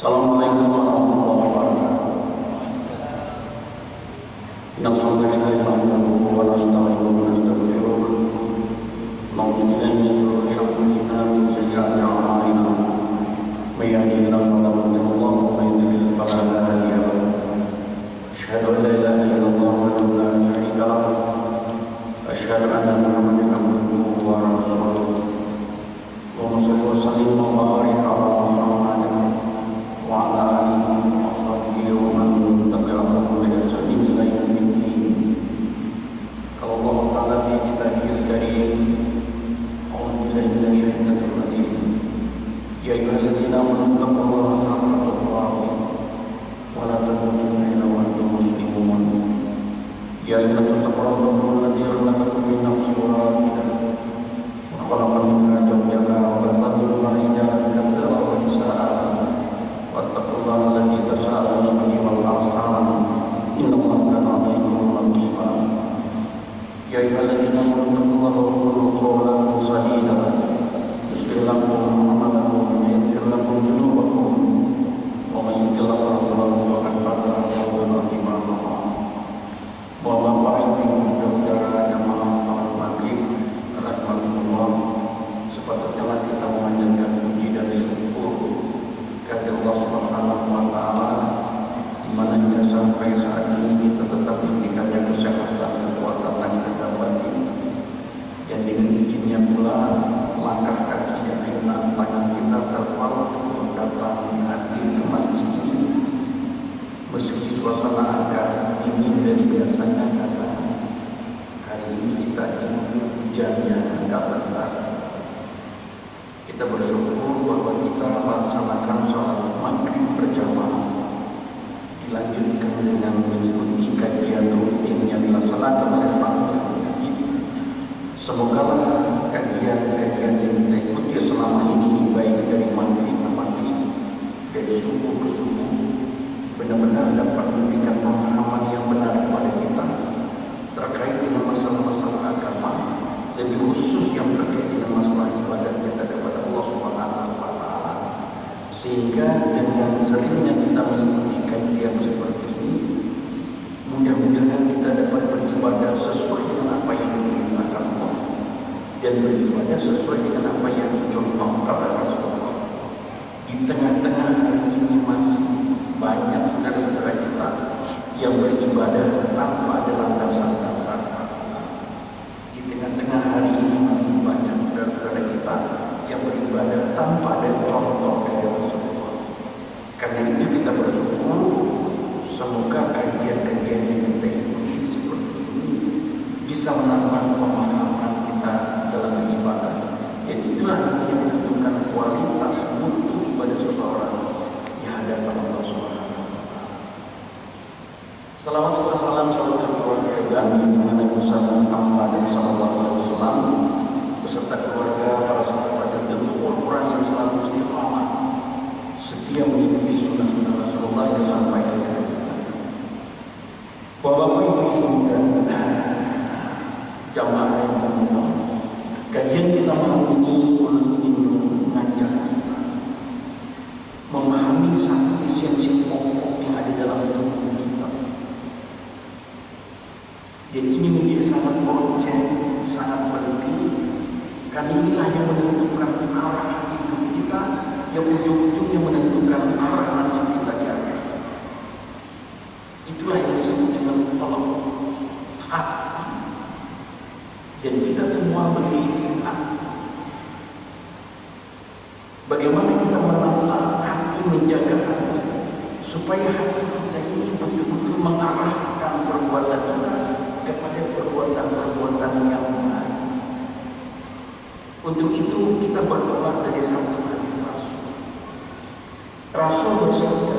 Assalamualaikum warahmatullahi wabarakatuh. Innal hamdalillah nahmaduhu wa nasta'inuhu wa nastaghfiruh. Na'udzu billahi min shururi anfusina wa min sayyi'ati a'malina. May yahdihillahu fala mudilla lahu wa may yudlil fala hadiya lahu. Asyhadu an la ilaha illallah wahdahu la syarika lahu. Asyhadu anna Muhammadan abduhu wa rasuluh. Allahumma shalli wa sallim wa barik ala Muhammadin wa ala alihi wa sahbihi wa man tabi'ahum bi ihsan ila yaumil din. Qala Allah ta'ala fi kitabihil karim, a'udzu billahi minasy syaithanir rajim. Ya ayyuhalladzina amanu taqullaha haqqa tuqatih wa la tamutunna illa wa antum muslimun. Ya ayyuhalladzina amanu alladzi khalaqakum min nafsin wahidah wa khalaqa minha zawjaha wa batha minhuma rijalan katsiran wa nisaa'a. Wattaqullaha alladzi tasaaluna bihi wal arham innallaha kana 'alaykum raqiba. Ya ayyuhalladzina amanu taqullaha wa qulu qawlan sadida yuslih lakum a'malakum wa yaghfir lakum dhunubakum wa may yuti'ir rasulahu faqad faza fawzan 'azima. Bapak-bapak, ibu, saudara-saudara jamaah salat maghrib rahimakumullah, sepatutnya kita memanjatkan puji dan syukur kepada Allah Subhanahu wa taala, di mana hingga sampai saat ini kita tetap diberikannya kesehatan, kekuatan lahir dan batin. Dan dengan izinnya pula langkah kaki dan air tangan kita terpaut untuk datang hadir ke masjid ini. Meski suasana agak dingin dari biasanya, karena hari ini kita ingin hujannya agak lebat. Kita bersyukur bahwa kita melaksanakan sholat maghrib berjamaah, dilanjutkan dengan mengikuti kajian rutin yang dilaksanakan oleh para pengaji. Semoga kajian-kajian yang kita ikuti selama ini, baik dari maghrib ke maghrib, dari subuh ke subuh, benar-benar dapat memberikan pemahaman yang benar kepada kita terkait dengan masalah-masalah agama, lebih khusus yang terkait dengan masalah ibadah kita kepada Allah Subhanahu wa taala. Sehingga dengan seringnya kita mengikuti kajian seperti ini, mudah-mudahan kita dapat beribadah sesuai dengan apa yang diperintahkan Allah dan beribadah sesuai dengan apa yang dicontohkan oleh Rasulullah. Di tengah-tengah hari ini masih banyak saudara-saudara kita yang beribadah tanpa ada landasan dasar. Di tengah-tengah hari ini masih banyak saudara-saudara kita yang beribadah tanpa ada contoh dari Rasulullah. Karena itu kita bersyukur, semoga kajian-kajian yang kita ikuti seperti ini bisa menambah pemahaman kita dalam beribadah. Dan itulah yang menentukan kualitas mutu ibadah seseorang di hadapan Allah Subhanahu wa taala. Salawat serta salam selalu tercurah kepada junjungan Nabi Muhammad sallallahu alaihi wasallam beserta keluarga, para sahabat dan jemaah Al-Qur'an yang selalu istiqamah setia mengikuti sunnah-sunnah Rasulullah yang sampai akhir. Bapak Ibu dan jamaah yang berbahagia, kajian kita malam ini ingin mengajak kita memahami satu esensi pokok yang ada dalam tubuh kita. Dan ini menjadi sangat urgent, sangat penting, karena inilah yang menentukan arah hidup kita, yang ujung-ujungnya menentukan arah nasib kita di akhir. Itulah yang disebut dengan tolak hati. Dan kita semua memiliki hati. Bagaimana kita menata hati, menjaga hati, supaya hati kita ini betul-betul mengarahkan perbuatan kita kepada perbuatan-perbuatan yang baik. Untuk itu kita bertolak dari satu hadis Rasul. Rasul bersabda,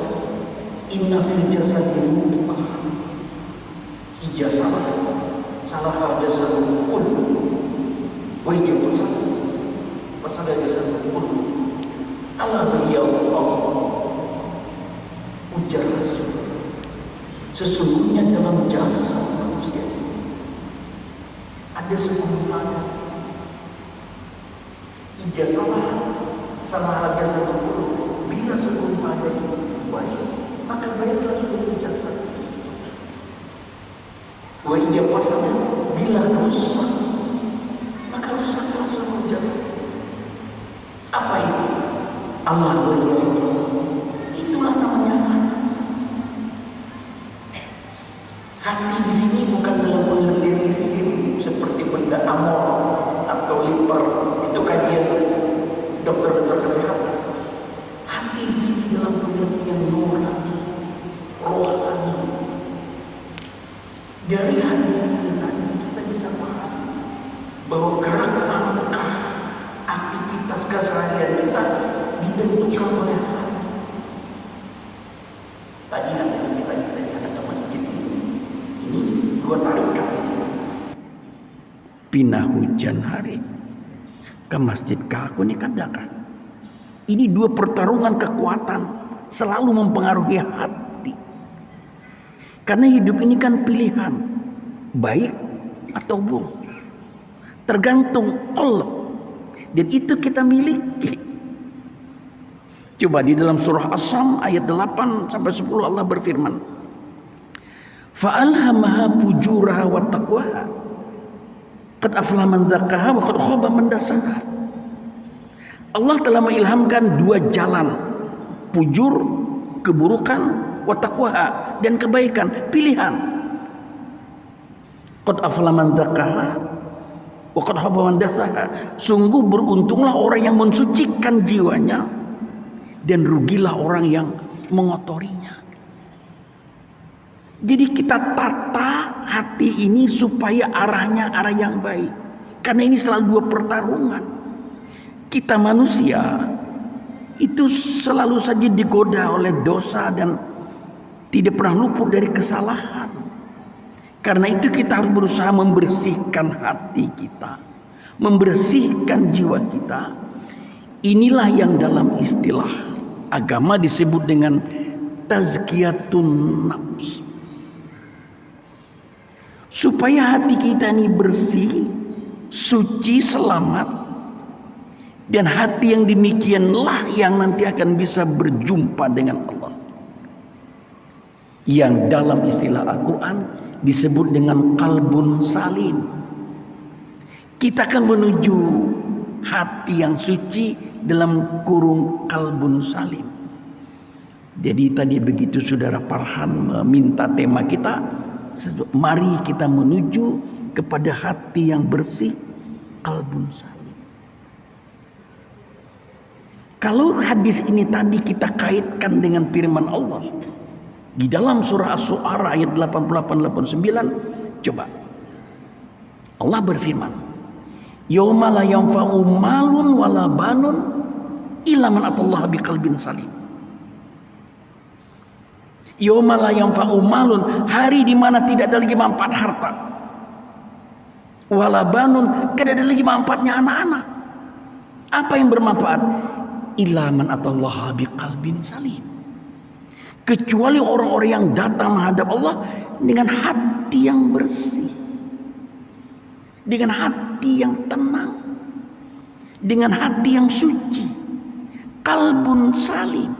"Inna fil jasadi mudghah." Ijazah salah jasadul kullu. Wa hiya pasal jasadul kullu. Ala biyau Allah. Ujar Rasul, sesungguhnya dalam jasad manusia ada sekumpulan. Ijazah salah jasad kullu. Bila sebelum badan itu baik, maka baiklah seluruh jasad. Wa iya pasal bila rusak, maka rusaklah seluruh jasad. Apa itu? Allah berkata, itulah namanya hati. Di sini bukan dalam pengertian isim seperti benda amor atau liper, itu kajian dokter-dokter kesehatan. Hati di sini dalam pengertian nurani, rohani. Dari hadis ini tadi kita bisa paham bahwa gerak langkah aktivitas keseharian kita ditentukan oleh hati. Tadi kita ada ke masjid ini dua tarikat ini. Pindah hujan hari ke masjid kaku ini kadakan. Ini dua pertarungan kekuatan selalu mempengaruhi hati. Karena hidup ini kan pilihan, baik atau buruk. Tergantung qalb. Dan itu kita miliki. Coba di dalam surah As-Sam ayat 8 sampai 10 Allah berfirman, "Fa'alhamaha fujuraha wa taqwaha. Qad aflaha man zakkaha wa qad khaba man dassaha." Allah telah mengilhamkan dua jalan, fujur, keburukan, wa taqwaha, dan kebaikan, pilihan. Qad aflaha man zakkaha wa qad khaba man dassaha. Sungguh beruntunglah orang yang mensucikan jiwanya dan rugilah orang yang mengotorinya. Jadi kita tata hati ini supaya arahnya arah yang baik. Karena ini selalu dua pertarungan. Kita manusia itu selalu saja digoda oleh dosa dan tidak pernah luput dari kesalahan. Karena itu kita harus berusaha membersihkan hati kita, membersihkan jiwa kita. Inilah yang dalam istilah agama disebut dengan tazkiyatun nafs. Supaya hati kita ini bersih, suci, selamat. Dan hati yang demikianlah yang nanti akan bisa berjumpa dengan Allah. Yang dalam istilah Al-Quran disebut dengan qalbun salim. Kita akan menuju hati yang suci dalam kurung qalbun salim. Jadi tadi begitu Saudara Farhan meminta tema kita, mari kita menuju kepada hati yang bersih, qalbun salim. Kalau hadis ini tadi kita kaitkan dengan firman Allah di dalam surah Asy-Syu'ara ayat 88-89, coba Allah berfirman, yauma la yanfa'u malun wala banun illa man atallaha biqalbin salim. Yauma la yanfa'u malun, hari di mana tidak ada lagi manfaat harta, wala banun, tidak ada lagi manfaatnya anak-anak. Apa yang bermanfaat? Illa man atallaha biqalbin salim. Kecuali orang-orang yang datang menghadap Allah dengan hati yang bersih, dengan hati yang tenang, dengan hati yang suci, qalbun salim.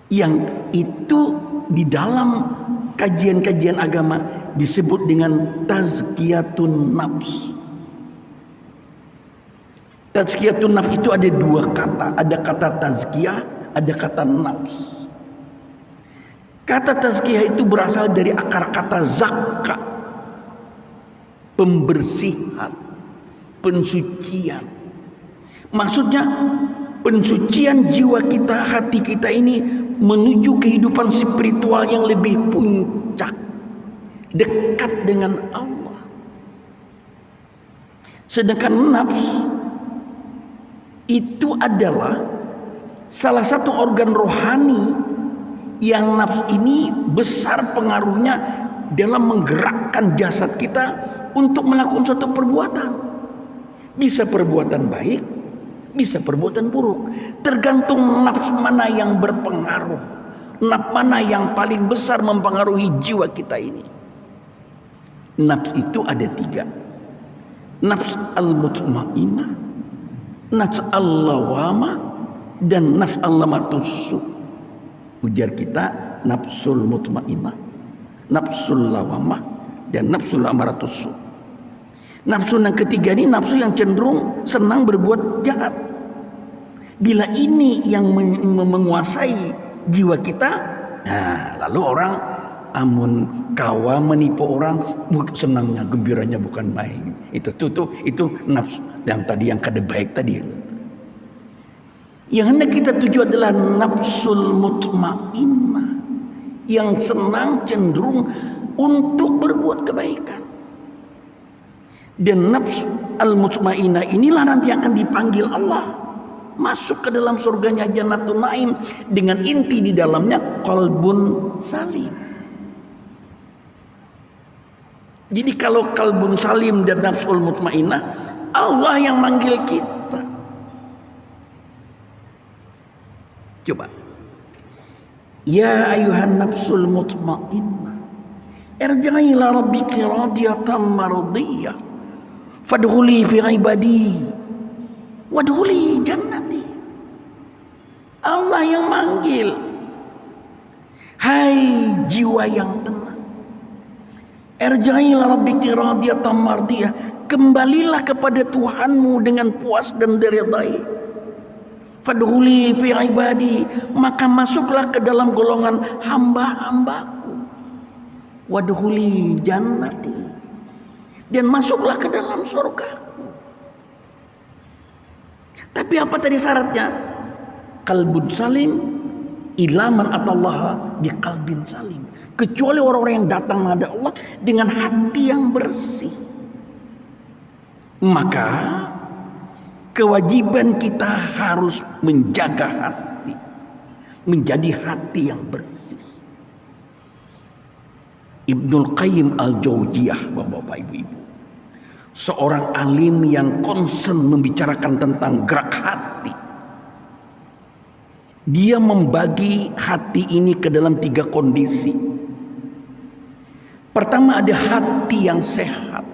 Yang itu di dalam kajian-kajian agama disebut dengan tazkiyatun nafs. Tazkiyatun nafs itu ada dua kata, ada kata tazkiyah, ada kata nafs. Kata tazkiyah itu berasal dari akar kata zakka, pembersihan, pensucian. Maksudnya pensucian jiwa kita, hati kita ini menuju kehidupan spiritual yang lebih puncak, dekat dengan Allah. Sedangkan nafs itu adalah salah satu organ rohani yang nafs ini besar pengaruhnya dalam menggerakkan jasad kita untuk melakukan suatu perbuatan. Bisa perbuatan baik, bisa perbuatan buruk. Tergantung nafs mana yang berpengaruh, nafs mana yang paling besar mempengaruhi jiwa kita ini. Nafs itu ada tiga. Nafs al-mutmainnah, nafs al-lawamah, dan nafs allamatus. Ujar kita nafsul mutmainnah, nafsul lawamah, dan nafsul amaratus. Nafsu yang ketiga ini nafsu yang cenderung senang berbuat jahat. Bila ini yang menguasai jiwa kita, nah lalu orang amun kawa menipu orang, senangnya gembiranya bukan main. Itu nafsu yang tadi yang kada baik tadi. Yang hendak kita tuju adalah nafsul mutmainnah, yang senang cenderung untuk berbuat kebaikan. Dan nafs al-mutmainnah inilah nanti akan dipanggil Allah masuk ke dalam surganya Jannatul Naim dengan inti di dalamnya qalbun salim. Jadi kalau qalbun salim dan nafsul mutmainnah, Allah yang manggil kita. Coba. Ya ayuhan nafsul mutmainnah, irji'i ila rabbiki radiyatan mardiyah, fadkhuli fi ibadi wadkhuli jannati. Allah yang manggil. Hai jiwa yang tenang, irji'i ila rabbiki radiyatan mardiyah, kembalilah kepada Tuhanmu dengan puas dan diridai. Fadkhuli fi ibadi, maka masuklah ke dalam golongan hamba-hambaku. Wadkhuli jannati, dan masuklah ke dalam surgaku. Tapi apa tadi syaratnya? Qalbun salim, ilaman atallaha biqalbin salim. Kecuali orang-orang yang datang kepada Allah dengan hati yang bersih. Maka kewajiban kita harus menjaga hati, menjadi hati yang bersih. Ibnul Qayyim al-Jauziyah, bapak-bapak, ibu-ibu, seorang alim yang concern membicarakan tentang gerak hati. Dia membagi hati ini ke dalam 3 kondisi. Pertama, ada hati yang sehat.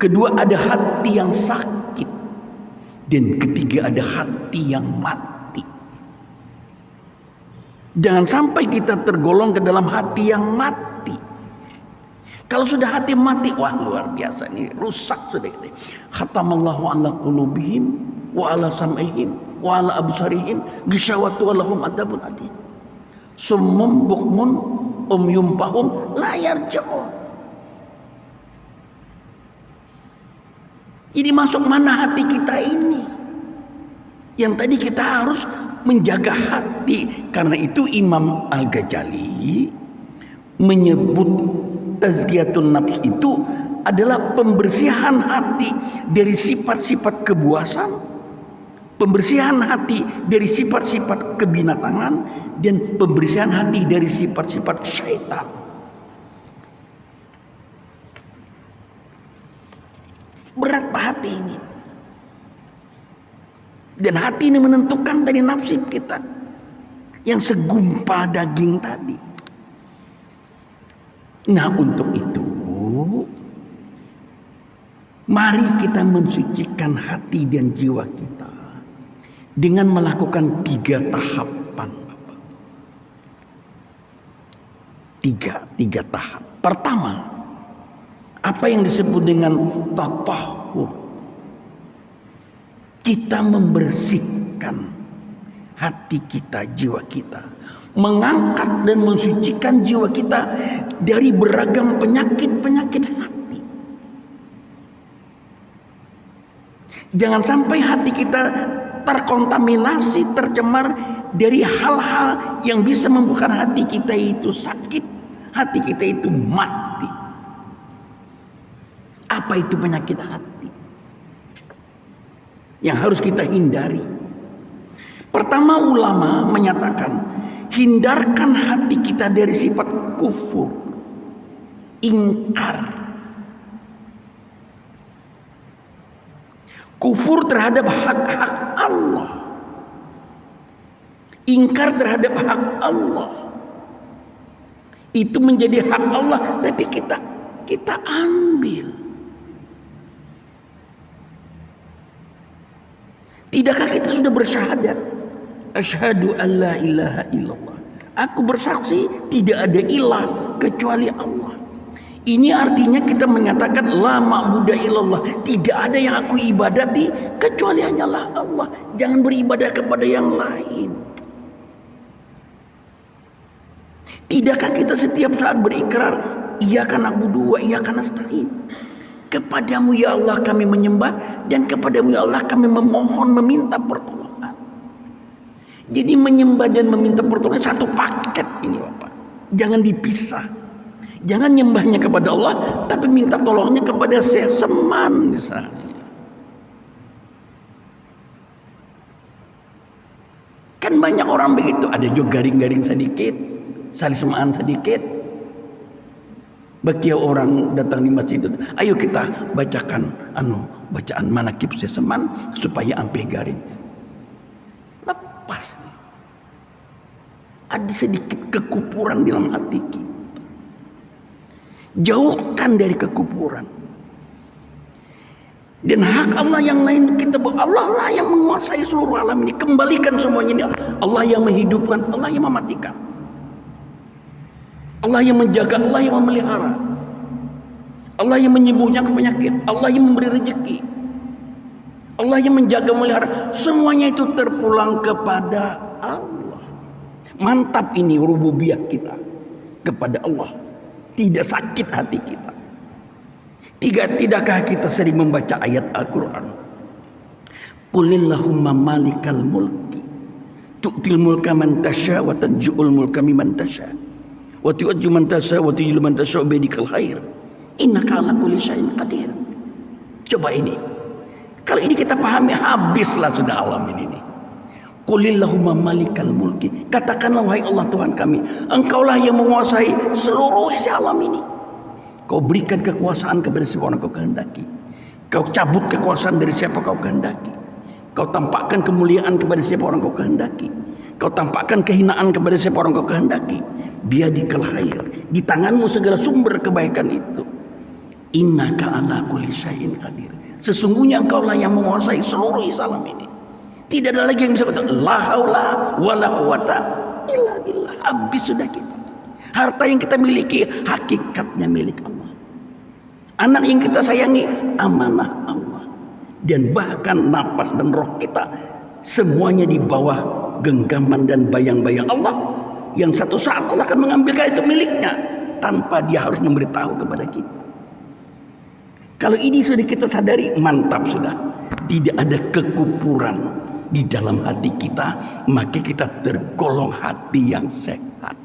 Kedua, ada hati yang sakit. Dan ketiga, ada hati yang mati. Jangan sampai kita tergolong ke dalam hati yang mati. Kalau sudah hati mati, wah luar biasa, ini rusak sudah. Khatamallahu ala qulubihim wa ala sam'ihim wa ala absarihim ghishawatu wa lahum adzabun adzim. Summum bukmun umyum fahum la yarji'un. Jadi masuk mana hati kita ini? Yang tadi kita harus menjaga hati. Karena itu Imam Al-Ghazali menyebut tazkiyatun nafs itu adalah pembersihan hati dari sifat-sifat kebuasan, pembersihan hati dari sifat-sifat kebinatangan, dan pembersihan hati dari sifat-sifat syaitan. Berat hati ini. Dan hati ini menentukan dari nafsu kita yang segumpal daging tadi. Nah, untuk itu mari kita mensucikan hati dan jiwa kita dengan melakukan 3 tahapan. Tiga tahap. Pertama, apa yang disebut dengan tatahhur. Kita membersihkan hati kita, jiwa kita, mengangkat dan mensucikan jiwa kita dari beragam penyakit-penyakit hati. Jangan sampai hati kita terkontaminasi, tercemar dari hal-hal yang bisa membuat hati kita itu sakit, hati kita itu mati. Apa itu penyakit hati yang harus kita hindari? Pertama, ulama menyatakan hindarkan hati kita dari sifat kufur, ingkar. Kufur terhadap hak-hak Allah, ingkar terhadap hak Allah. Itu menjadi hak Allah, tapi kita ambil. Tidakkah kita sudah bersyahadat? Asyhadu an la ilaha illallah. Aku bersaksi tidak ada ilah kecuali Allah. Ini artinya kita menyatakan la ma'budu illallah. Tidak ada yang aku ibadati kecuali hanyalah Allah. Jangan beribadah kepada yang lain. Tidakkah kita setiap saat berikrar, iyyaka na'budu wa iyyaka nasta'in? Kepadamu ya Allah kami menyembah, dan kepadamu ya Allah kami memohon, meminta pertolongan. Jadi menyembah dan meminta pertolongan satu paket ini Bapak. Jangan dipisah. Jangan nyembahnya kepada Allah, tapi minta tolongnya kepada seseman misalnya. Kan banyak orang begitu. Ada juga garing-garing sedikit, saling semaan sedikit. Bagi orang datang di masjid itu, ayo kita bacakan bacaan manakib seseman supaya ampe garing. Lepas. Ada sedikit kekufuran dalam hati kita. Jauhkan dari kekufuran. Dan hak Allah yang lain kita, Allah lah yang menguasai seluruh alam ini. Kembalikan semuanya ini. Allah yang menghidupkan, Allah yang mematikan. Allah yang menjaga, Allah yang memelihara. Allah yang menyembuhkan penyakit, Allah yang memberi rezeki. Allah yang menjaga, memelihara. Semuanya itu terpulang kepada Allah. Mantap ini rububiyah kita kepada Allah. Tidak sakit hati kita. Tidakkah kita sering membaca ayat Al-Quran? Qulillahumma malikal mulki tu'til mulka man tasha wa tanju'ul mulka mimman tasha wa tu'adju man tasha wa tujillu man tasha biyadikal khair innaka ala kulli syai'in qadir. Coba ini. Kalau ini kita pahami, habislah sudah alam ini. Qulillahumma malikal mulki. Katakanlah wahai Allah Tuhan kami, Engkaulah yang menguasai seluruh isi alam ini. Kau berikan kekuasaan kepada siapa orang kau kehendaki. Kau cabut kekuasaan dari siapa kau kehendaki. Kau tampakkan kemuliaan kepada siapa orang kau kehendaki. Kau tampakkan kehinaan kepada siapa orang kau kehendaki. Biyadikal khair. Di tanganmu segala sumber kebaikan itu. Innaka ala kulli syai'in qadir. Sesungguhnya Engkaulah yang menguasai seluruh isi alam ini. Tidak ada lagi yang bisa kata la haula wala quwata illa billah. Habis sudah kita. Harta yang kita miliki hakikatnya milik Allah. Anak yang kita sayangi amanah Allah. Dan bahkan napas dan roh kita semuanya di bawah genggaman dan bayang-bayang Allah, yang satu saat Allah akan mengambilkan itu miliknya tanpa dia harus memberitahu kepada kita. Kalau ini sudah kita sadari, mantap sudah. Tidak ada kekufuran di dalam hati kita, maka kita tergolong hati yang sehat.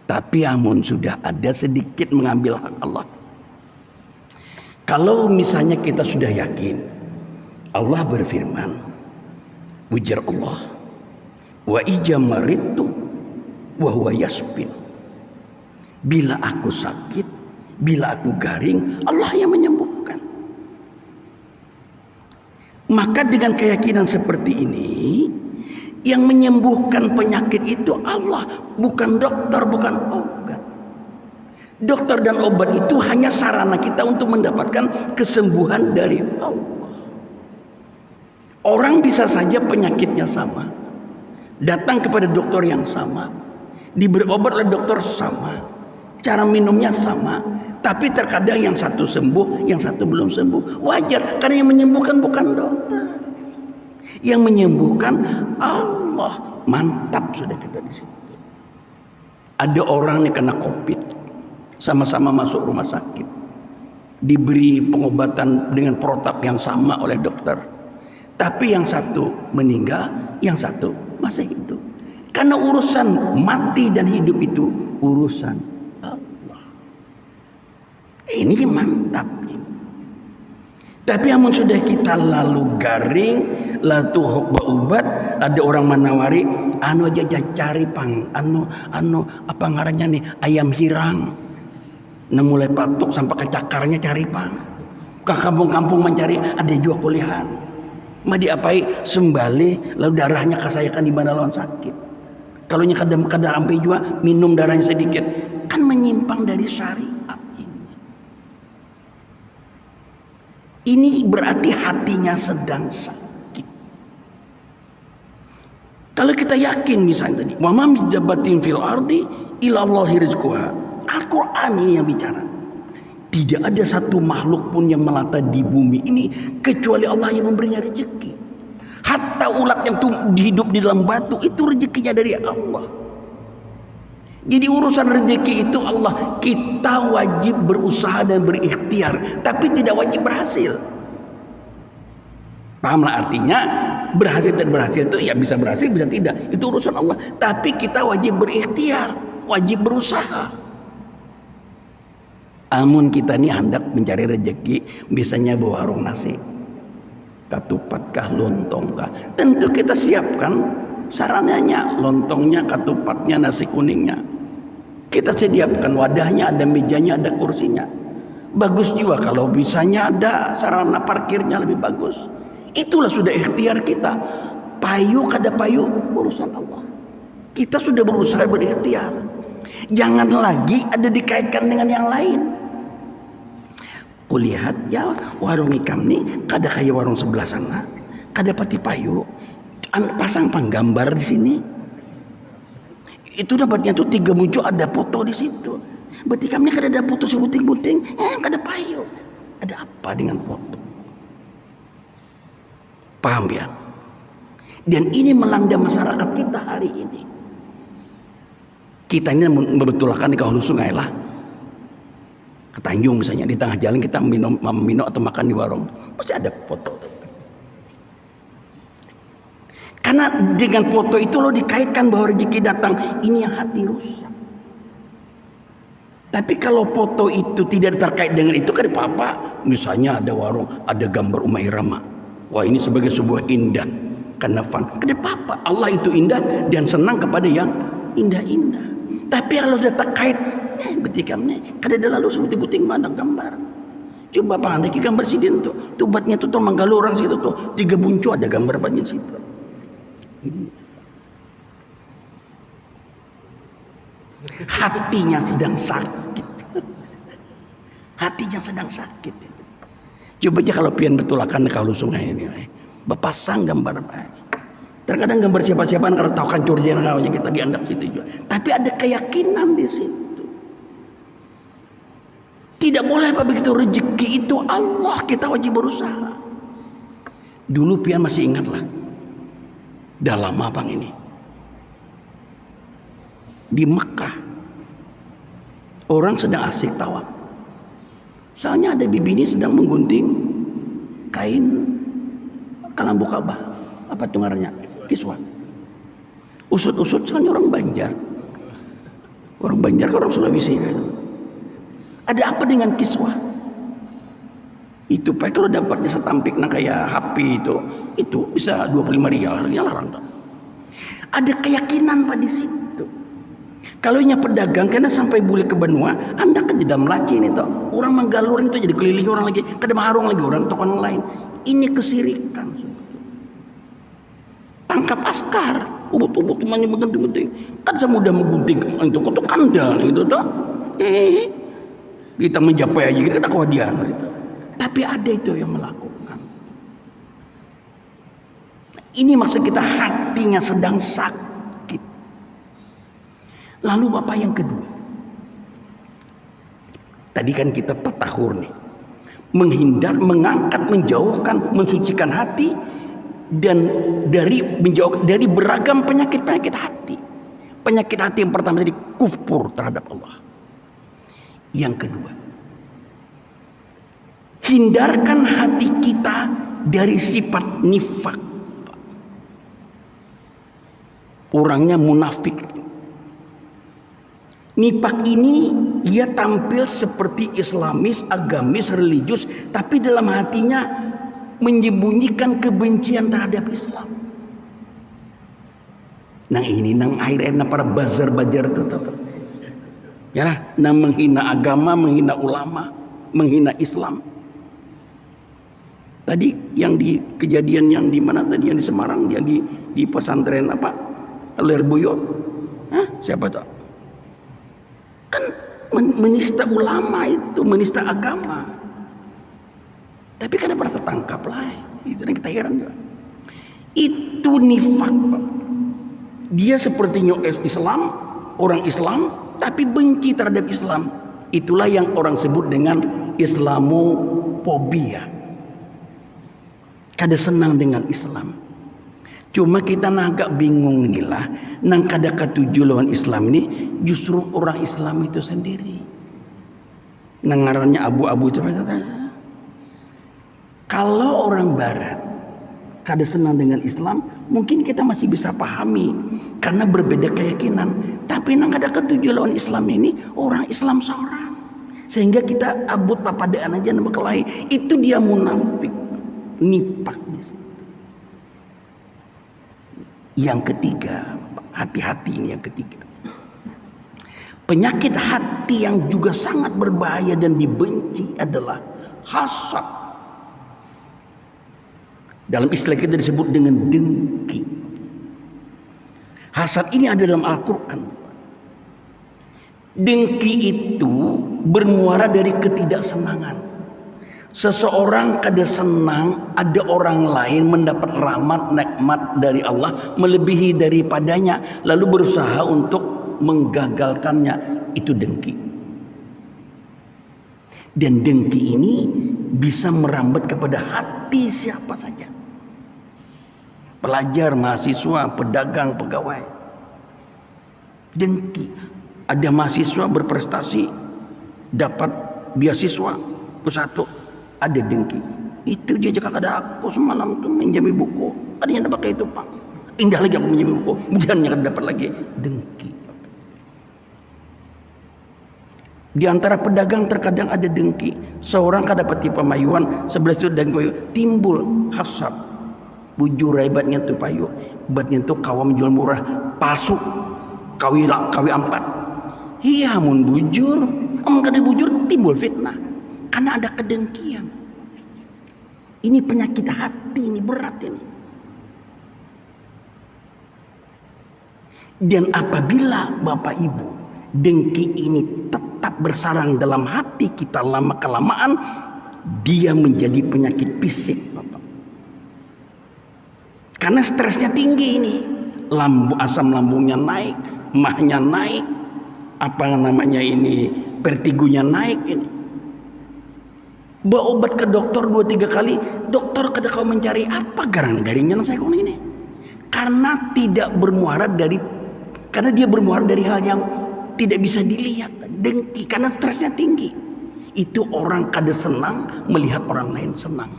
Tapi amun sudah ada sedikit mengambil hak Allah. Kalau misalnya kita sudah yakin, Allah berfirman, ujar Allah, wa ijamaritu wa huwa yasfin. Bila aku sakit, bila aku garing, Allah yang menyembuhkan. Maka dengan keyakinan seperti ini, yang menyembuhkan penyakit itu Allah, bukan dokter, bukan obat. Dokter dan obat itu hanya sarana kita untuk mendapatkan kesembuhan dari Allah. Orang bisa saja penyakitnya sama, datang kepada dokter yang sama, diberi obat oleh dokter sama, cara minumnya sama, tapi terkadang yang satu sembuh, yang satu belum sembuh. Wajar, karena yang menyembuhkan bukan dokter, yang menyembuhkan Allah. Mantap sudah kita di situ. Ada orang yang kena COVID, sama-sama masuk rumah sakit, diberi pengobatan dengan protap yang sama oleh dokter, tapi yang satu meninggal, yang satu masih hidup. Karena urusan mati dan hidup itu urusan Allah. Ini mantap. Tapi amun sudah kita lalu garing, latu hokba ubat, ada orang menawari, aja cari pang, apa ngarannya nih, ayam hirang. Nah mulai patok sampai ke cakarnya cari pang. Ke kampung-kampung mencari, ada jual kulihan. Ma diapai sembali, lalu darahnya kasayakan di mana lawan sakit. Kalau nya kadang sampai juga minum darahnya sedikit, kan menyimpang dari syariat ini. Ini berarti hatinya sedang sakit. Kalau kita yakin misalnya tadi, wa ma min dabbatin fil ardi illa Allahi rizquha. Al-Qur'an ini yang bicara. Tidak ada satu makhluk pun yang melata di bumi ini kecuali Allah yang memberinya rezeki. Hatta ulat yang hidup di dalam batu itu rezekinya dari Allah. Jadi urusan rezeki itu Allah, kita wajib berusaha dan berikhtiar, tapi tidak wajib berhasil. Pahamlah artinya? Berhasil dan berhasil itu ya bisa berhasil bisa tidak, itu urusan Allah. Tapi kita wajib berikhtiar, wajib berusaha. Amun kita ini hendak mencari rezeki, biasanya bawa warung nasi, katupatkah, lontongkah, tentu kita siapkan sarananya, lontongnya, katupatnya, nasi kuningnya. Kita sediakan wadahnya, ada mejanya, ada kursinya. Bagus juga kalau bisanya ada sarana parkirnya lebih bagus. Itulah sudah ikhtiar kita. Payu kada payu urusan Allah. Kita sudah berusaha berikhtiar. Jangan lagi ada dikaitkan dengan yang lain. Kulihat ya warung ikam nih kada kayak warung sebelah sana. Kada pati payu. Pasang panggambar di sini. Itu dapatnya tuh 3 muncul ada foto di situ. Berarti kami kada ada foto sebuting-buting. Kada payu. Ada apa dengan foto? Paham ya? Dan ini melanda masyarakat kita hari ini. Kita ini membetulkan di hulu sungai lah. Ke Tanjung misalnya, di tengah jalan kita minum atau makan di warung, pasti ada foto. Karena dengan foto itu lo dikaitkan bahwa rezeki datang, ini yang hati rusak. Tapi kalau foto itu tidak terkait dengan itu, kan apa-apa. Misalnya ada warung, ada gambar Uma Irama. Wah, ini sebagai sebuah indah karena fun. Kenapa apa? Allah itu indah dan senang kepada yang indah-indah. Tapi kalau sudah terkait, berarti kami kada ada lalu seperti buting mana gambar. Coba pandai gambar sidin tuh, tubatnya tuh manggalu orang situ tuh 3 buncu ada gambar banyak situ. Ini. Hatinya sedang sakit. Hatinya sedang sakit. Coba aja kalau pian betulakan kalau sungai ini, bapasang gambar. Terkadang gambar siapa-siapa kalau tahu kan curjaan kawanya kita dianggap situ juga. Tapi ada keyakinan di situ. Tidak boleh apa begitu, rezeki itu Allah, kita wajib berusaha. Dulu pian masih ingatlah. Dah lama bang ini. Di Mekah orang sedang asik tawaf. Soalnya ada bibi ini sedang menggunting kain kelambu Ka'bah. Apa itu ngarannya? Kiswah. Usut-usut soalnya orang Banjar. Orang Banjar ke orang Sulawesi. Ada apa dengan kiswah? Itu pak kalau dapatnya setampik nah kayak HP itu bisa 25 rial, harganya larang tak? Ada keyakinan pak di situ. Kalau nya pedagang karena sampai boleh ke benua, anda kan jadi melaci ini toh. Orang menggalur itu jadi keliling orang lagi, kada maharung lagi orang tokoh lain. Ini kesirikan. Tangkap askar, ubut-ubut temannya menggunting-gunting. Kan semudah menggunting itu kok kandang itu toh. Kita menjapai aja kita kewadian itu. Tapi ada itu yang melakukan. Ini maksud kita hatinya sedang sakit. Lalu Bapak yang kedua. Tadi kan kita tatahur nih. Menghindar, mengangkat, menjauhkan, mensucikan hati dan menjauh dari beragam penyakit-penyakit hati. Penyakit hati yang pertama tadi kufur terhadap Allah. Yang kedua, hindarkan hati kita dari sifat nifak. Orangnya munafik. Nifak ini dia tampil seperti Islamis, agamis, religius, tapi dalam hatinya menyembunyikan kebencian terhadap Islam. Nah ini nang akhirnya para bazar-bazar itu ya lah, nang menghina agama, menghina ulama, menghina Islam. Tadi yang di kejadian yang di mana tadi yang di Semarang, yang di pesantren apa? Lerboyo. Siapa tuh? Kan menista ulama itu, menista agama. Tapi kan pernah tertangkap lah. Itu yang kita heran juga. Itu nifak, Pak. Dia sepertinya Islam, orang Islam, tapi benci terhadap Islam. Itulah yang orang sebut dengan Islamofobia. Kada senang dengan Islam. Cuma kita agak bingung inilah, nang kada katuju lawan Islam ini justru orang Islam itu sendiri. Nang ngarannya abu-abu coba. Kalau orang Barat kada senang dengan Islam, mungkin kita masih bisa pahami karena berbeda keyakinan. Tapi nang kada ketujuh lawan Islam ini orang Islam seorang, sehingga kita abut papadaan aja nama kelai. Itu dia munafik, nipak. Yang ketiga, hati-hati ini yang ketiga. Penyakit hati yang juga sangat berbahaya dan dibenci adalah hasad. Dalam istilah kita disebut dengan dengki. Hasad ini ada dalam Al-Quran. Dengki itu bermuara dari ketidaksenangan. Seseorang kada senang ada orang lain mendapat rahmat nikmat dari Allah melebihi daripadanya, lalu berusaha untuk menggagalkannya. Itu dengki. Dan dengki ini bisa merambat kepada hati siapa saja. Pelajar, mahasiswa, pedagang, pegawai. Dengki. Ada mahasiswa berprestasi, dapat beasiswa satu, ada dengki. Itu dia jika kada aku semalam tuh menjami buku, adanya dapat kayak itu pak. Indah lagi aku menjami buku, kemudian yang dapat lagi dengki. Di antara pedagang terkadang ada dengki. Seorang kada dapat pamayuan, sebelah itu dengki, timbul hasad. Bujur hebatnya tuh payu, hebatnya tuh kawam jual murah, palsu, kawi 4. Iya mun bujur, kada bujur timbul fitnah, karena ada kedengkian. Ini penyakit hati, ini berat ini. Dan apabila Bapak Ibu dengki ini tetap bersarang dalam hati kita lama kelamaan, dia menjadi penyakit fisik, Bapak. Karena stresnya tinggi ini, asam lambungnya naik, mahnya naik, apa namanya ini, vertigonya naik ini. Bawa obat ke dokter 2-3 kali, dokter kada kau mencari apa garang-garingnya saya kau ini. Karena tidak bermuara dari, karena dia bermuara dari hal yang tidak bisa dilihat, dengki, karena stresnya tinggi. Itu orang kada senang melihat orang lain senang.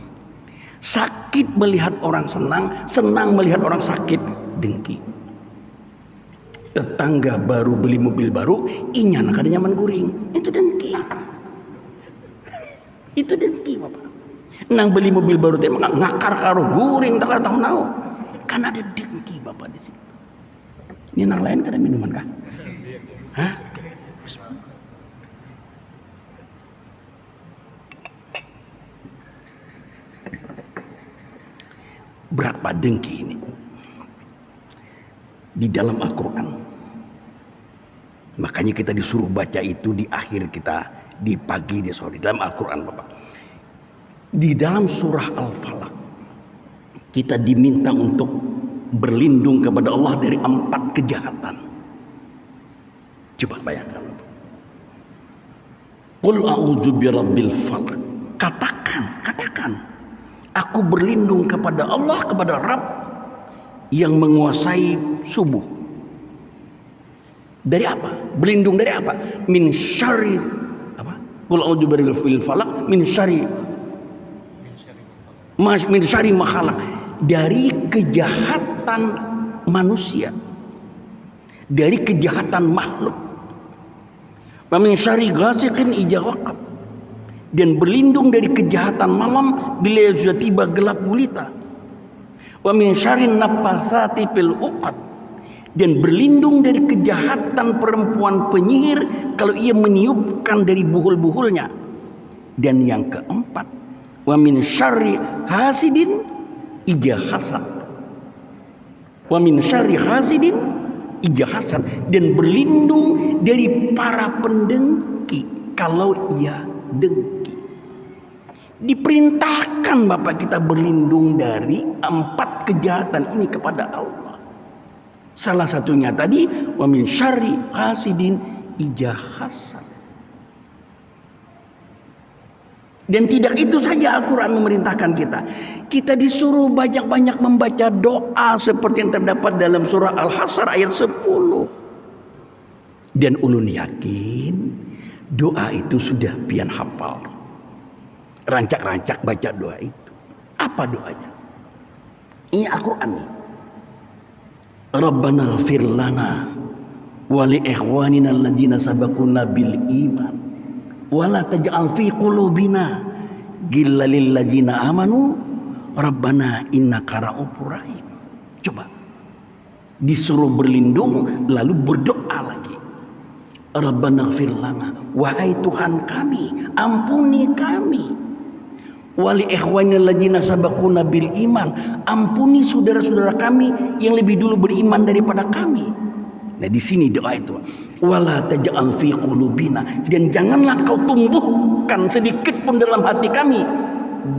Sakit melihat orang senang, senang melihat orang sakit, dengki. Tetangga baru beli mobil baru, inya nak ada nyaman guring, itu dengki. Itu dengki, Bapak. Nang beli mobil baru teh ngakar karo guring tak tahu nau. Kan ada dengki, Bapak di sini. Ini nang lain kada minuman kah? Hah? Berapa dengki ini di dalam Al-Quran. Makanya kita disuruh baca itu di akhir kita, di pagi, di sore, dalam Al-Quran, Bapak. Di dalam surah Al-Falaq kita diminta untuk berlindung kepada Allah dari 4 kejahatan. Coba bayangkan. Qul a'udzu birabbil falaq. Katakan, aku berlindung kepada Allah, kepada Rabb yang menguasai subuh. Dari apa? Berlindung dari apa? Min syarri apa? Qul a'udzu birabbil falaq min syarri ma khalaq. Dari kejahatan manusia, dari kejahatan makhluk. Wa min syarri ghasiqin idza waqab. Dan berlindung dari kejahatan malam bila sudah tiba gelap gulita. Wa min syarrin nafatsati fil uqad. Dan berlindung dari kejahatan perempuan penyihir kalau ia meniupkan dari buhul-buhulnya. Dan yang keempat, wa min syarri hasidin idza hasad. Wa min syarri hasidin idza hasad. Dan berlindung dari para pendengki kalau ia dengki. Diperintahkan Bapak kita berlindung dari 4 kejahatan ini kepada Allah. Salah satunya tadi wa min syarri hasidin idza hasad. Dan tidak itu saja Al-Quran memerintahkan kita. Kita disuruh banyak-banyak membaca doa seperti yang terdapat dalam surah Al-Hasr ayat 10. Dan ulun yakin doa itu sudah pian hafal. Rancak-rancak baca doa itu. Apa doanya? Ini Al-Quran nih. Rabbana ighfir lana wa li ikhwanina alladziina sabaquna bil iman. Wala taj'al fi qulubina ghillan lil ladzina amanu rabbana innaka ra'ufur rahim. Coba disuruh berlindung lalu berdoa lagi. Rabbana ighfir lana, wahai Tuhan kami, ampuni kami. Wali ikhwanil ladzina sabaquna bil iman, ampuni saudara-saudara kami yang lebih dulu beriman daripada kami. Nah di sini doa itu, wala taj'al fi qulubina, dan janganlah kau tumbuhkan sedikit pun dalam hati kami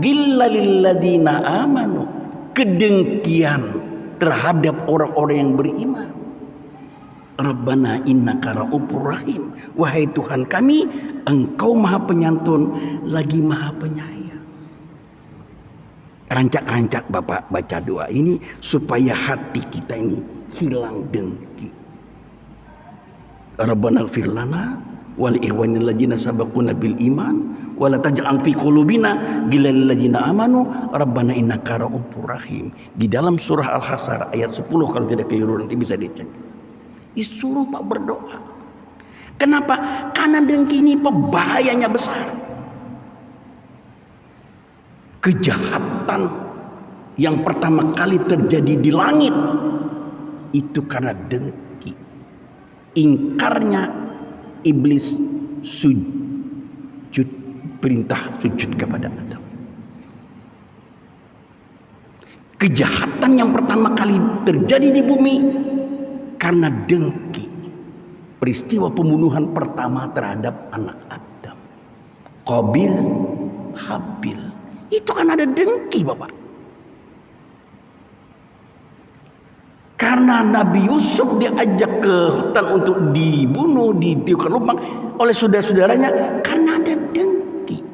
ghillal lil ladzina amanu, kedengkian terhadap orang-orang yang beriman. Rabbana innaka ra'ufur rahim, wahai Tuhan kami, engkau maha penyantun lagi maha penyayang. Rancak-rancak Bapak baca doa ini supaya hati kita ini hilang dengki. Rabbana ighfir lana wa li ikhwanil ladzina sabaquna bil iman wa la taj'al fi qulubina ghillal lil ladzina amanu rabbana innaka ra'ufur rahim. Di dalam surah Al-Hasr ayat 10 kalau tidak keliru nanti bisa dicek. Disuruh Pak berdoa. Kenapa? Karena dengki ini bahayanya besar. Kejahatan yang pertama kali terjadi di langit itu karena dengki. Ingkarnya iblis sujud, perintah sujud kepada Adam. Kejahatan yang pertama kali terjadi di bumi karena dengki. Peristiwa pembunuhan pertama terhadap anak Adam, Qabil, Habil, itu kan ada dengki Bapak. Karena Nabi Yusuf diajak ke hutan untuk dibunuh, ditiupkan lubang oleh saudara-saudaranya karena ada dengki.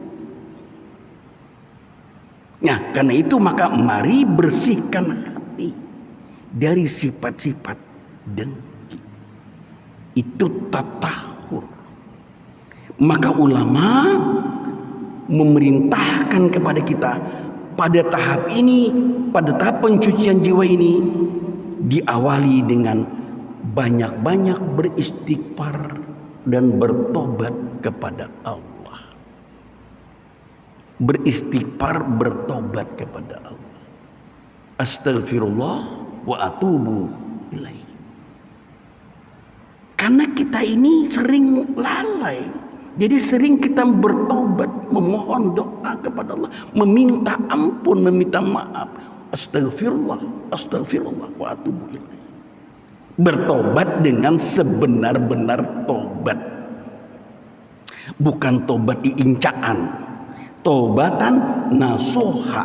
Nah, karena itu maka mari bersihkan hati dari sifat-sifat dengki. Itu tatahur. Maka ulama memerintahkan kepada kita pada tahap ini, pada tahap pencucian jiwa ini, diawali dengan banyak-banyak beristighfar dan bertobat kepada Allah. Beristighfar, bertobat kepada Allah. Astaghfirullah wa atubu ilaih. Karena kita ini sering lalai. Jadi sering kita bertobat, memohon doa kepada Allah, meminta ampun, meminta maaf. Astagfirullah, astagfirullah wa atubu ilaih. Bertobat dengan sebenar-benar tobat. Bukan tobat iincaan. Tobatan nasuha.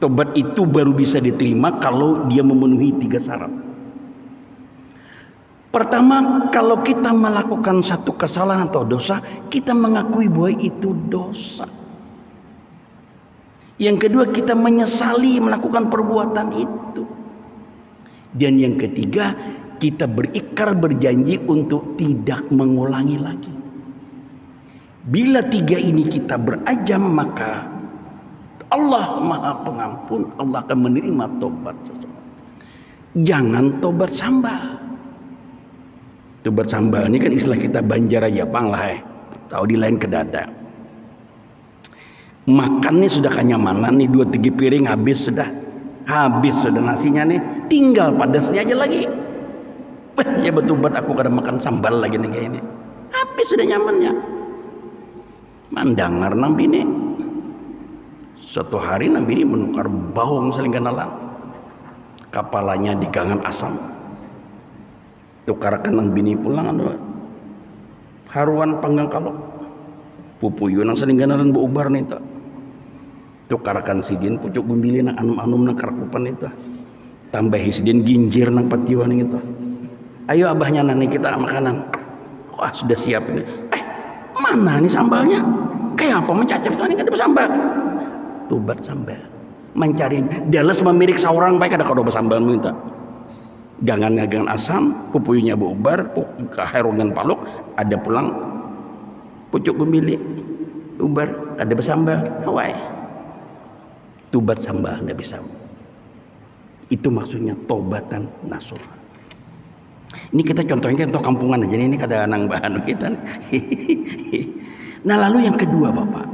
Tobat itu baru bisa diterima kalau dia memenuhi 3 syarat. Pertama, kalau kita melakukan satu kesalahan atau dosa, kita mengakui bahwa itu dosa. Yang kedua, kita menyesali melakukan perbuatan itu. Dan yang ketiga, kita berikrar, berjanji untuk tidak mengulangi lagi. Bila 3 ini kita berazam, maka Allah Maha Pengampun, Allah akan menerima tobat seseorang. Jangan tobat sambal. Tobat sambal ini kan istilah kita Banjaraya Bang lah, tahu di lain ke dada. Makannya sudah kenyamanan nih, 2-3 piring habis sudah nasinya nih, tinggal pedasnya aja lagi. Ya betul buat aku kadang makan sambal lagi nih kayak ini. Habis sudah nyamannya. Mandangar nampi nih. Suatu hari nampi ini menukar bau saling kenalan. Kepalanya digangan asam. Tukarakan nang bini pulang anu haruan panggang kalok. Pupuyun nang saling kenalan beubar nih tak. Tukarakan sidin pucuk bumbili nang anum-anum nang karakupan itu. tambah hisdin ginjir nang patiwan gitu. Ayo abahnya nani kita makanan. Wah sudah siap ini. Mana nih sambalnya? Kayak apa mencacap nani ada sambal. Tubat sambal. Mencari deles memirik saurang baik ada kado sambal minta. Gangan asam, pupuyunya bubar, kaherungan paluk, ada pulang pucuk gumili, ubar, ada bersambal, hawai. Tubat sambal nggak bisa. Itu maksudnya tobatan nasuha. Ini kita contohnya contoh kampungan aja, ini kada nang bahan kita. Nah lalu yang kedua Bapak,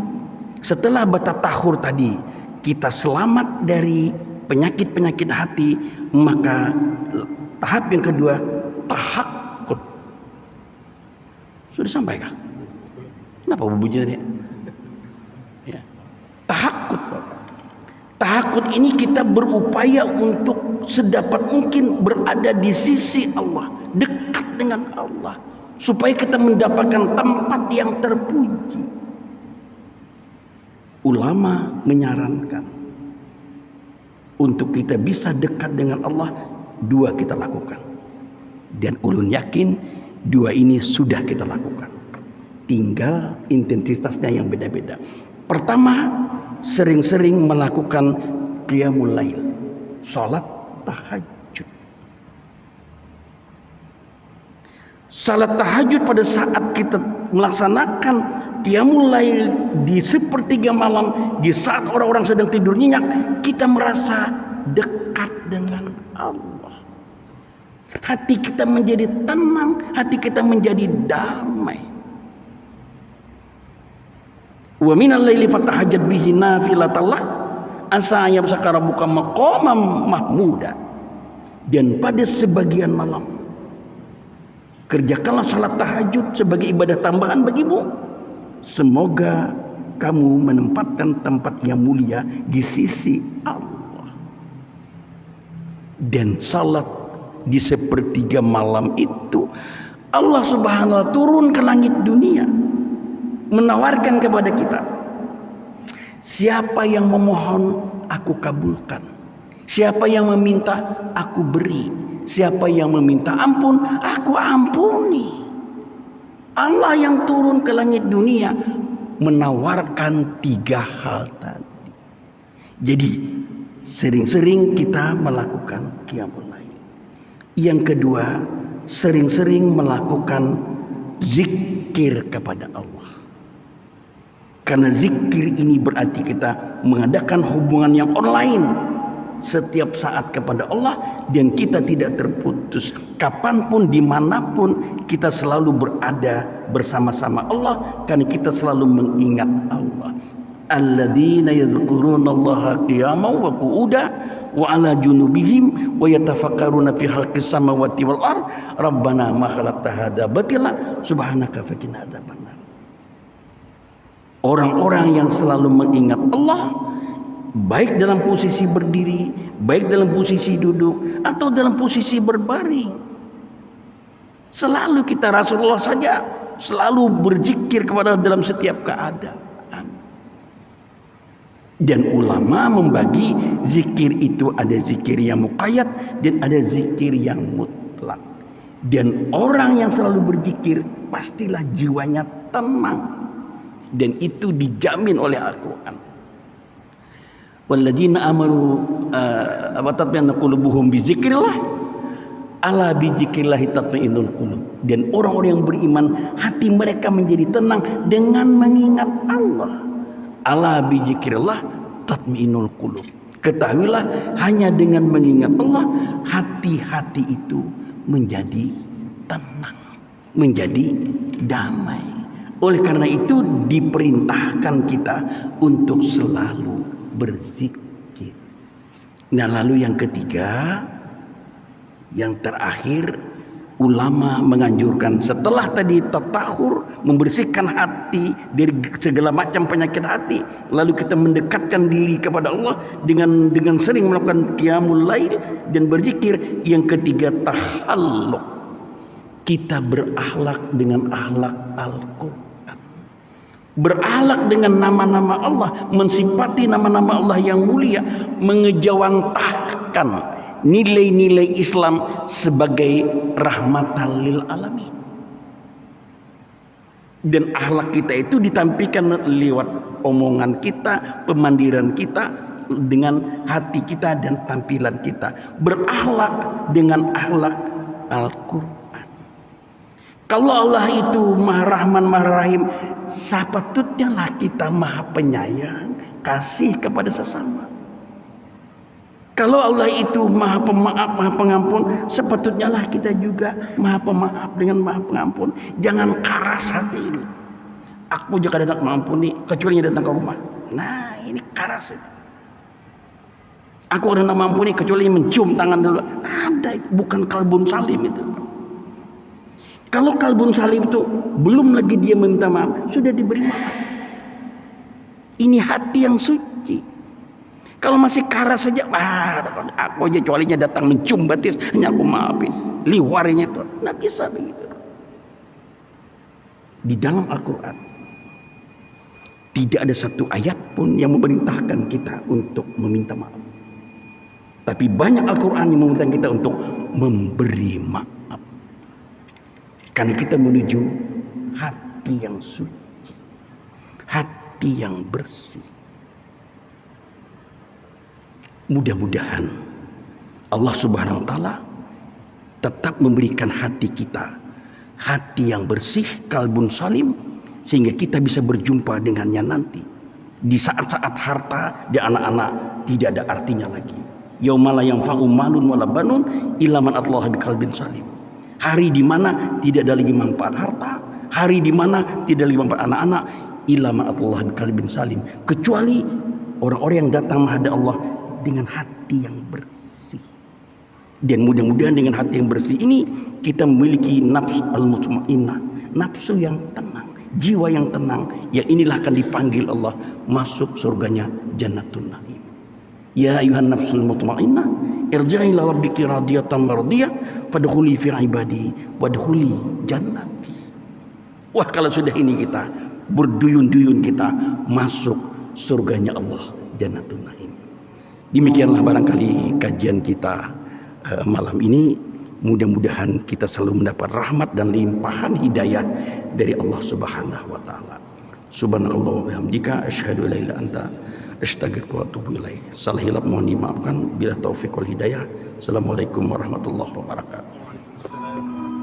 setelah batatahur tadi kita selamat dari penyakit-penyakit hati, maka tahap yang kedua tahakkut. Sudah sampaikan? Kenapa berbunyi tadi? Ya. Tahakkut Bapak. Tahakkut ini kita berupaya untuk sedapat mungkin berada di sisi Allah, dekat dengan Allah, supaya kita mendapatkan tempat yang terpuji. Ulama menyarankan untuk kita bisa dekat dengan Allah, dua kita lakukan. Dan ulun yakin dua ini sudah kita lakukan. Tinggal intensitasnya yang beda-beda. Pertama, sering-sering melakukan qiyamul lail, salat tahajud. Salat tahajud pada saat kita melaksanakan qiyamul lail di sepertiga malam, di saat orang-orang sedang tidur nyenyak, kita merasa dekat dengan Allah. Hati kita menjadi tenang, hati kita menjadi damai. Wa minal laili fatahajjat bihi nafilatallah asa yabsaka rabbuka maqamam mahmuda. Dan pada sebagian malam kerjakanlah salat tahajud sebagai ibadah tambahan bagimu. Semoga kamu menempatkan tempat yang mulia di sisi Allah. Dan salat di sepertiga malam itu Allah Subhanahu wa ta'ala turun ke langit dunia, menawarkan kepada kita, siapa yang memohon aku kabulkan, siapa yang meminta aku beri, siapa yang meminta ampun aku ampuni. Allah yang turun ke langit dunia menawarkan tiga hal tadi. Jadi sering-sering kita melakukan qiyamul lail. Yang kedua, sering-sering melakukan zikir kepada Allah. Karena zikir ini berarti kita mengadakan hubungan yang online setiap saat kepada Allah, dan kita tidak terputus. Kapanpun, dimanapun, kita selalu berada bersama-sama Allah, karena kita selalu mengingat Allah. Alladzina yadhkurunallaha qiyaman wa qu'udan wa ala junubihim wa yatafakkaruna fi khalqis samawati wal ard rabbana ma khalaqta hadza batila subhanaka faqina adzabannar. Orang-orang yang selalu mengingat Allah, baik dalam posisi berdiri, baik dalam posisi duduk, atau dalam posisi berbaring, selalu kita, Rasulullah saja selalu berzikir kepada dalam setiap keadaan. Dan ulama membagi zikir itu, ada zikir yang muqayyad dan ada zikir yang mutlak. Dan orang yang selalu berzikir pastilah jiwanya tenang, dan itu dijamin oleh Al-Quran. Walladzina amanu watatma'innu qulubuhum bizikrillah ala bizikrillah tatma'innul qulub. Dan orang-orang yang beriman hati mereka menjadi tenang dengan mengingat Allah. Ala bizikrillah tatma'innul qulub. Ketahuilah hanya dengan mengingat Allah hati-hati itu menjadi tenang, menjadi damai. Oleh karena itu diperintahkan kita untuk selalu berzikir. Nah lalu yang ketiga, yang terakhir, ulama menganjurkan setelah tadi tatahur, membersihkan hati dari segala macam penyakit hati, lalu kita mendekatkan diri kepada Allah dengan sering melakukan qiyamul lail dan berzikir. Yang ketiga, tahalluq, kita berakhlak dengan akhlak Al-Quran, berakhlak dengan nama-nama Allah, mensifati nama-nama Allah yang mulia, mengejawantahkan nilai-nilai Islam sebagai rahmatan lil alamin. Dan akhlak kita itu ditampilkan lewat omongan kita, pemandiran kita, dengan hati kita dan tampilan kita. Berakhlak dengan akhlak Al-Quran. Kalau Allah itu Maha Rahman Maha Rahim, sepatutnya lah kita Maha Penyayang, kasih kepada sesama. Kalau Allah itu Maha Pemaaf, Maha Pengampun, sepatutnya lah kita juga Maha Pemaaf dengan Maha Pengampun. Jangan keras hati ini. Aku juga tidak mengampuni kecuali datang ke rumah. Nah, ini keras itu. Aku tidak mengampuni kecuali mencium tangan dulu. Ada, bukan kalbun salim itu. Kalau kalbun salim itu belum lagi dia minta maaf, sudah diberi maaf. Ini hati yang suci. Kalau masih keras saja, aku aja kecualinya datang mencium batis, hanya aku maafin. Liwarnya itu, nggak bisa begitu. Di dalam Al-Quran tidak ada satu ayat pun yang memerintahkan kita untuk meminta maaf. Tapi banyak Al-Quran yang memerintahkan kita untuk memberi maaf. Karena kita menuju hati yang suci, hati yang bersih. Mudah-mudahan Allah Subhanahu wa taala tetap memberikan hati kita hati yang bersih, kalbun salim, sehingga kita bisa berjumpa dengannya nanti di saat-saat harta dan anak-anak tidak ada artinya lagi. Yaumala yanfa'u malun wala banun illa man atallaha biqalbin salim. Hari di mana tidak ada lagi manfaat harta, hari di mana tidak ada lagi manfaat anak-anak, illa man atallaha biqalbin salim, kecuali orang-orang yang datang menghadap Allah dengan hati yang bersih. Dan mudah-mudahan dengan hati yang bersih ini kita memiliki nafsu al-mutmainnah, nafsu yang tenang, jiwa yang tenang, yang inilah akan dipanggil Allah masuk surganya Jannatun Naim. Ya ayuhan nafsul mutmainnah irji'i ila rabbiki radiyatan mardiyah fadkhuli fi ibadi wadkhuli jannati. Wah, kalau sudah ini kita berduyun-duyun kita masuk surganya Allah Jannatun Naim. Demikianlah barangkali kajian kita malam ini. Mudah-mudahan kita selalu mendapat rahmat dan limpahan hidayah dari Allah Subhanahu wa taala. Subhanallah wa bihamdika asyhadu an la ilaha illa anta astaghfiruka wa atubu ilaik. Salah hilap mohon dimaafkan, bila taufik wal hidayah. Assalamualaikum warahmatullahi wabarakatuh.